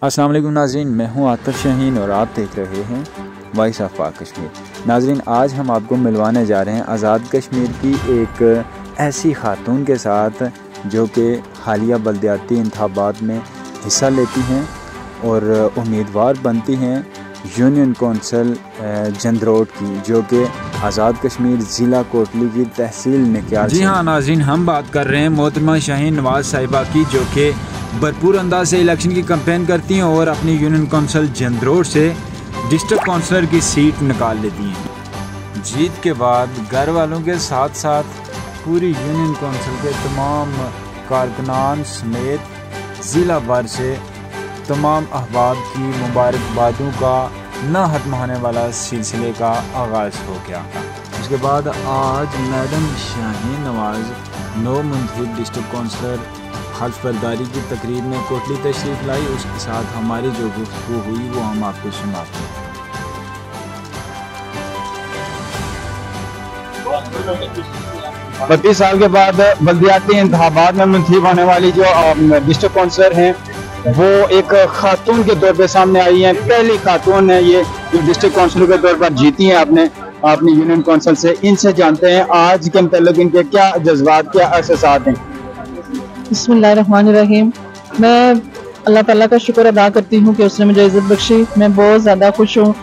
अस्सलाम वालेकुम नाज़रीन, मैं हूं आतिफ शाहीन और आप देख रहे हैं वॉइस ऑफ पाक कश्मीर। नाज़रीन, आज हम आपको मिलवाने जा रहे हैं आज़ाद कश्मीर की एक ऐसी खातून के साथ जो कि हालिया बल्दियाती इंतखाबात में हिस्सा लेती हैं और उम्मीदवार बनती हैं यूनियन कौंसिल जंदरोट की, जो कि आज़ाद कश्मीर ज़िला कोटली की तहसील निक्याल। जी हाँ नाज़रीन, हम बात कर रहे हैं मोहतरमा शाहीन नवाज़ साहिबा की, जो कि भरपूर अंदाज से इलेक्शन की कैंपेन करती हैं और अपनी यूनियन कौंसिल जंदरोट से डिस्ट्रिक्ट काउंसलर की सीट निकाल लेती हैं। जीत के बाद घर वालों के साथ साथ पूरी यूनियन कौंसिल के तमाम कारकुनान समेत ज़िला भर से तमाम अहबाब की मुबारकबादों का न खत्म होने वाला सिलसिले का आगाज़ हो गया। उसके बाद आज मैडम शाहीन नवाज़ नौ मुंतखब डिस्ट्रिक्ट काउंसलर हल्फ बर्दारी की तकरीब में कोटली तशरीफ़ लाई। उसके साथ हमारी जो गुफ्तगू हुई वो हम आपको सुनाते हैं। 32 साल के बाद बल्दियाती इंतखाबात में मुंतखब होने वाली जो डिस्ट्रिक्ट काउंसलर हैं वो एक खातून के तौर पे सामने आई हैं। पहली खातून है ये जो डिस्ट्रिक्ट काउंसिलर के तौर पर जीती हैं अपनी यूनियन काउंसिल से। इनसे जानते हैं आज के मतलब इनके क्या जज्बात, क्या एहसासात हैं। बिस्मिल्लाहिर्रहमानिर्रहीम। मैं अल्लाह ताला का शुक्र अदा करती हूँ कि उसने मुझे इज़्ज़त बख्शी। मैं बहुत ज़्यादा खुश हूँ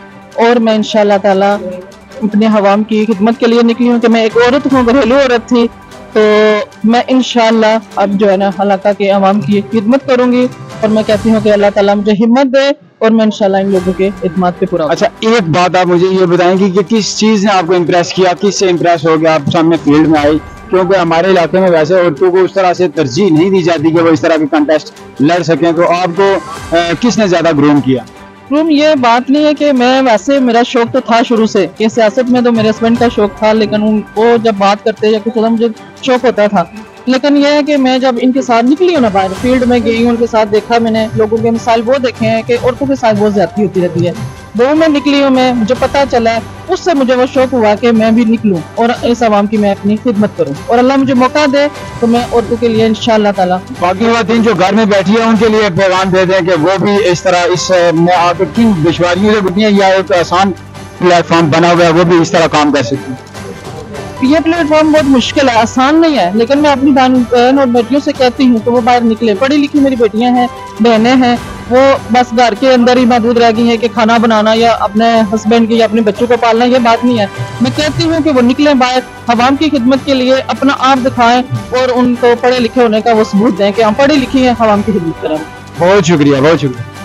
और मैं इंशाअल्लाह ताला अपने हवाम की खिदमत के लिए निकली हूँ कि मैं एक औरत हूँ, घरेलू औरत थी, तो मैं इंशाअल्लाह अब जो है ना इलाका के अवाम की खिदमत करूँगी और मैं कहती हूँ कि अल्लाह ताला मुझे हिम्मत दे और मैं इंशाअल्लाह इन लोगों के इत्मीनान पे पूरा। अच्छा, एक बात आप मुझे ये बताएंगे कि किस चीज़ ने आपको इम्प्रेस किया, किस से इम्प्रेस हो गया आप सामने फील्ड में आई? क्योंकि हमारे इलाके में वैसे औरतों को उस तरह से तरजीह नहीं दी जाती कि वो इस तरह के कंटेस्ट लड़ सकें, तो आपको किसने ज़्यादा ग्रूम किया? ग्रूम ये बात नहीं है कि मैं, वैसे मेरा शौक तो था शुरू से कि सियासत में तो मेरे हस्बैंड का शौक था, लेकिन वो जब बात करते या कुछ मुझे शौक होता था। लेकिन यह है कि मैं जब इनके साथ निकली हूँ ना, बाहर फील्ड में गई हूँ, उनके साथ देखा मैंने, लोगों के मिसाल वो देखे हैं कि औरतों के साथ बहुत ज्यादती होती रहती है। वो में निकली हूँ मैं, मुझे पता चला, उससे मुझे वो शौक हुआ कि मैं भी निकलूं और इस आवाम की मैं अपनी खिदमत करूं और अल्लाह मुझे मौका दे तो मैं औरतों के लिए इंशाअल्लाह ताला। बाकी खातून जो घर में बैठी है उनके लिए पैगाम दे दें कि वो भी इस तरह इस में आकर किन दुश्वारियों से गुजरी है या एक आसान प्लेटफॉर्म बना हुआ है वो भी इस तरह काम कर सकती है। ये प्लेटफॉर्म बहुत मुश्किल है, आसान नहीं है, लेकिन मैं अपनी बहन और बेटियों से कहती हूँ कि वो बाहर निकले। पढ़ी लिखी मेरी बेटियां हैं, बहनें हैं, वो बस घर के अंदर ही महदूद रह गई है कि खाना बनाना या अपने हस्बैंड की या अपने बच्चों को पालना, ये बात नहीं है। मैं कहती हूँ कि वो निकलें बाहर, अवाम की खिदमत के लिए अपना आप दिखाएं और उनको पढ़े लिखे होने का वो सबूत दें कि हम पढ़े लिखे हैं, अवाम की खिदमत करें। बहुत शुक्रिया, बहुत शुक्रिया।